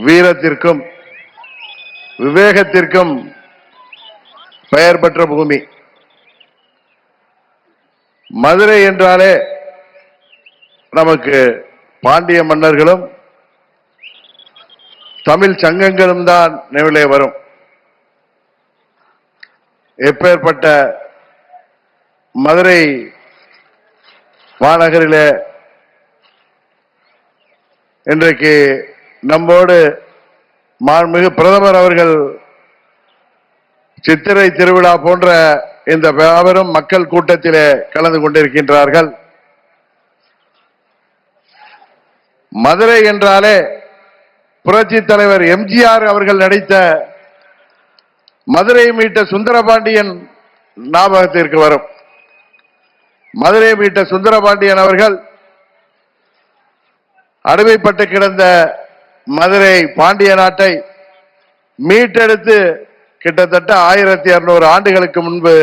வீரத்திற்கும் விவேகத்திற்கும் பெயர் பெற்ற பூமி. மதுரை என்றாலே நமக்கு பாண்டிய மன்னர்களும் தமிழ் சங்கங்களும் தான் நினைவிலே வரும். எப்பேற்பட்ட மதுரை மாநகரிலே இன்றைக்கு நம்மோடு மாண்புமிகு பிரதமர் அவர்கள் சித்திரை திருவிழா போன்ற இந்த மாபெரும் மக்கள் கூட்டத்திலே கலந்து கொண்டிருக்கின்றார்கள். மதுரை என்றாலே புரட்சி தலைவர் எம்ஜிஆர் அவர்கள் நடித்த மதுரை மீட்ட சுந்தரபாண்டியன் ஞாபகத்திற்கு வரும். மதுரை மீட்ட சுந்தரபாண்டியன் அவர்கள் அடிமைப்பட்டு கிடந்த மதுரை பாண்டிய நாட்டை மீட்டெடுத்து கிட்டத்தட்ட 1200 ஆண்டுகளுக்கு முன்பு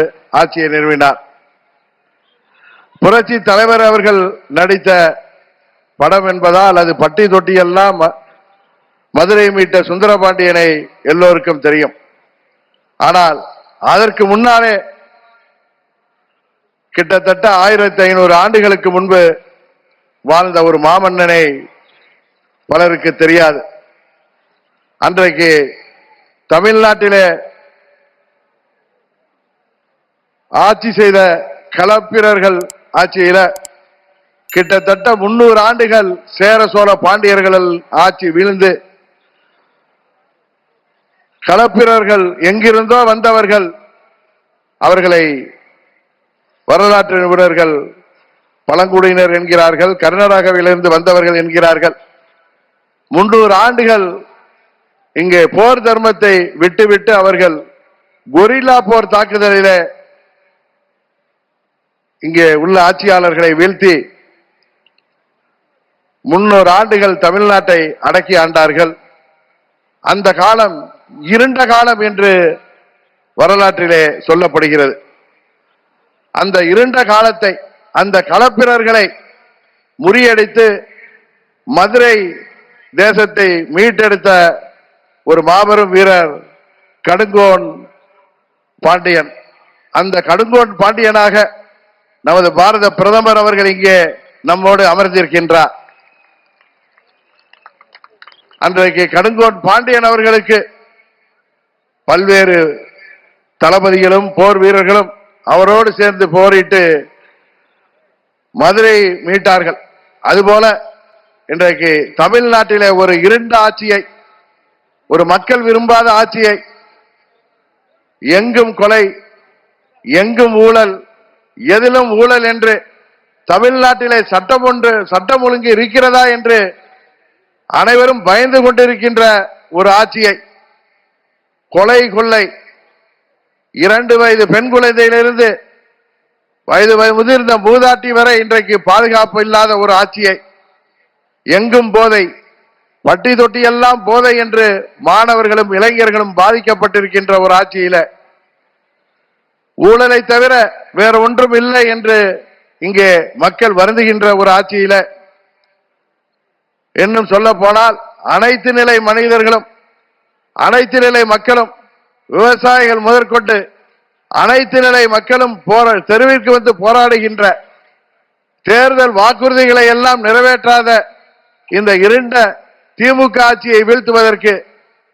ஆட்சியை நிறுவினார். புரட்சி தலைவர் அவர்கள் நடித்த படம் என்பதால் அது பட்டி தொட்டி எல்லாம் மதுரை மீட்ட சுந்தரபாண்டியனை எல்லோருக்கும் தெரியும். ஆனால் அதற்கு முன்னாலே கிட்டத்தட்ட 1500 ஆண்டுகளுக்கு முன்பு வாழ்ந்த ஒரு மாமன்னனை பலருக்கு தெரியாது. அன்றைக்கு தமிழ்நாட்டிலே ஆட்சி செய்த களப்பிரர்கள் ஆட்சியில கிட்டத்தட்ட 300 ஆண்டுகள் சேர சோழ பாண்டியர்கள் ஆட்சி வீழ்ந்து களப்பிரர்கள் எங்கிருந்தோ வந்தவர்கள் அவர்களை வரலாற்று நிபுணர்கள் பழங்குடியினர் என்கிறார்கள், கர்நாடகாவிலிருந்து வந்தவர்கள் என்கிறார்கள். 300 ஆண்டுகள் இங்கே போர் தர்மத்தை விட்டுவிட்டு அவர்கள் கொரில்லா போர் தாக்குதலிலே இங்கே உள்ள ஆட்சியாளர்களை வீழ்த்தி 300 ஆண்டுகள் தமிழ்நாட்டை அடக்கி ஆண்டார்கள். அந்த காலம் இருண்ட காலம் என்று வரலாற்றிலே சொல்லப்படுகிறது. அந்த இருண்ட காலத்தை அந்த களப்பிரர்களை முறியடித்து மதுரை தேசத்தை மீட்டெடுத்த ஒரு மாபெரும் வீரர் கடுங்கோன் பாண்டியன். அந்த கடுங்கோன் பாண்டியனாக நமது பாரத பிரதமர் அவர்கள் இங்கே நம்மோடு அமர்ந்திருக்கின்றார். அன்றைக்கு கடுங்கோன் பாண்டியன் அவர்களுக்கு பல்வேறு தளபதிகளும் போர் வீரர்களும் அவரோடு சேர்ந்து போரிட்டு மதுரை மீட்டார்கள். அதுபோல இன்றைக்கு தமிழ்நாட்டிலே ஒரு இருண்ட ஆட்சியை, ஒரு மக்கள் விரும்பாத ஆட்சியை, எங்கும் கொலை, எங்கும் ஊழல், எதிலும் ஊழல் என்று தமிழ்நாட்டிலே சட்டம் ஒழுங்கு இருக்கிறதா என்று அனைவரும் பயந்து கொண்டிருக்கின்ற ஒரு ஆட்சியை, கொலை கொள்ளை, 2 வயது பெண் குழந்தையிலிருந்து வயது முதிர்ந்த மூதாட்டி வரை இன்றைக்கு பாதுகாப்பு இல்லாத ஒரு ஆட்சியை, எங்கும் போதை, பட்டி தொட்டி எல்லாம் போதை என்று மாணவர்களும் இளைஞர்களும் பாதிக்கப்பட்டிருக்கின்ற ஒரு ஆட்சியில ஊழலை தவிர வேற ஒன்றும் இல்லை என்று இங்கே மக்கள் வருந்துகின்ற ஒரு ஆட்சியில, இன்னும் சொல்ல போனால் அனைத்து நிலை மனிதர்களும், அனைத்து நிலை மக்களும், விவசாயிகள் முதற்கொண்டு அனைத்து நிலை மக்களும் தெருவிற்கு வந்து போராடுகின்ற, தேர்தல் வாக்குறுதிகளை எல்லாம் நிறைவேற்றாத இந்த இருண்ட திமுக ஆட்சியை வீழ்த்துவதற்கு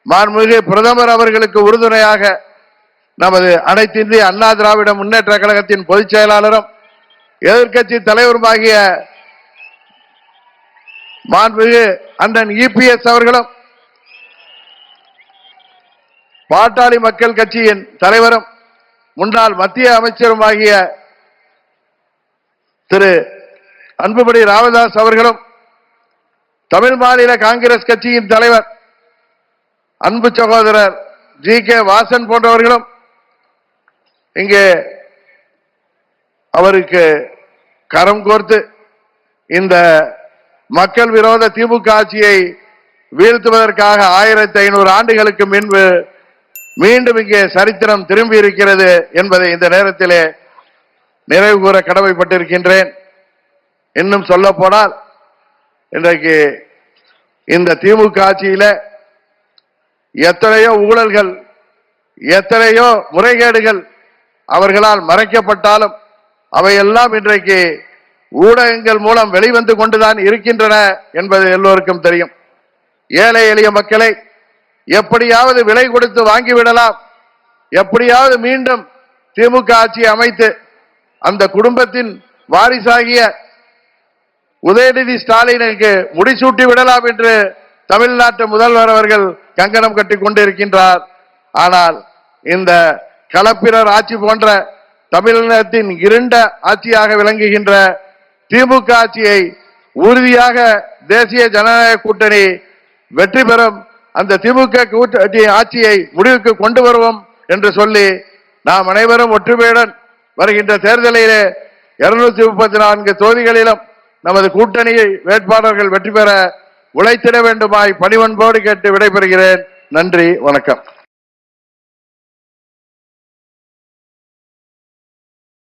மாண்புமிகு பிரதமர் அவர்களுக்கு உறுதுணையாக நமது அனைத்து இந்திய அண்ணா திராவிட முன்னேற்ற கழகத்தின் பொதுச் செயலாளரும் எதிர்க்கட்சி தலைவருமாகிய மாண்புமிகு அண்ணன் இபிஎஸ் அவர்களும், பாட்டாளி மக்கள் கட்சியின் தலைவரும் முன்னாள் மத்திய அமைச்சருமாகிய திரு அன்புமணி ராமதாஸ் அவர்களும், தமிழ் மாநில காங்கிரஸ் கட்சியின் தலைவர் அன்பு சகோதரர் ஜி.கே. வாசன் போன்றவர்களும் இங்கே அவருக்கு கரம் கோர்த்து இந்த மக்கள் விரோத திமுக ஆட்சியை வீழ்த்துவதற்காக 1500 ஆண்டுகளுக்கு முன்பு மீண்டும் இங்கே சரித்திரம் திரும்பி இருக்கிறது என்பதை இந்த நேரத்திலே நிறைவு கூற கடமைப்பட்டிருக்கின்றேன். இன்னும் சொல்ல போனால் இன்றைக்கு இந்த திமுக ஆட்சியில எத்தனையோ ஊழல்கள், எத்தனையோ முறைகேடுகள் அவர்களால் மறைக்கப்பட்டாலும் அவையெல்லாம் இன்றைக்கு ஊடகங்கள் மூலம் வெளிவந்து கொண்டுதான் இருக்கின்றன என்பது எல்லோருக்கும் தெரியும். ஏழை எளிய மக்களை எப்படியாவது விலை கொடுத்து வாங்கிவிடலாம், எப்படியாவது மீண்டும் திமுக ஆட்சியை அமைத்து அந்த குடும்பத்தின் வாரிசாகிய உதயநிதி ஸ்டாலினுக்கு முடிசூட்டி விடலாம் என்று தமிழ்நாட்டு முதல்வர் அவர்கள் கங்கணம் கட்டி கொண்டிருக்கின்றார். ஆனால் இந்த களப்பிரர் ஆட்சி போன்ற தமிழகத்தின் இருண்ட ஆட்சியாக விளங்குகின்ற திமுக ஆட்சியை உறுதியாக தேசிய ஜனநாயக கூட்டணி வெற்றி பெறும், அந்த திமுக கூட்டணி ஆட்சியை முடிவுக்கு கொண்டு வருவோம் என்று சொல்லி நாம் அனைவரும் ஒற்றுமையுடன் வருகின்ற தேர்தலிலே 234 தொகுதிகளிலும் நமது கூட்டணி வேட்பாளர்கள் வெற்றி பெற உழைத்திட வேண்டுமாய் பணிவன்போடு கேட்டு விடைபெறுகிறேன். நன்றி, வணக்கம்.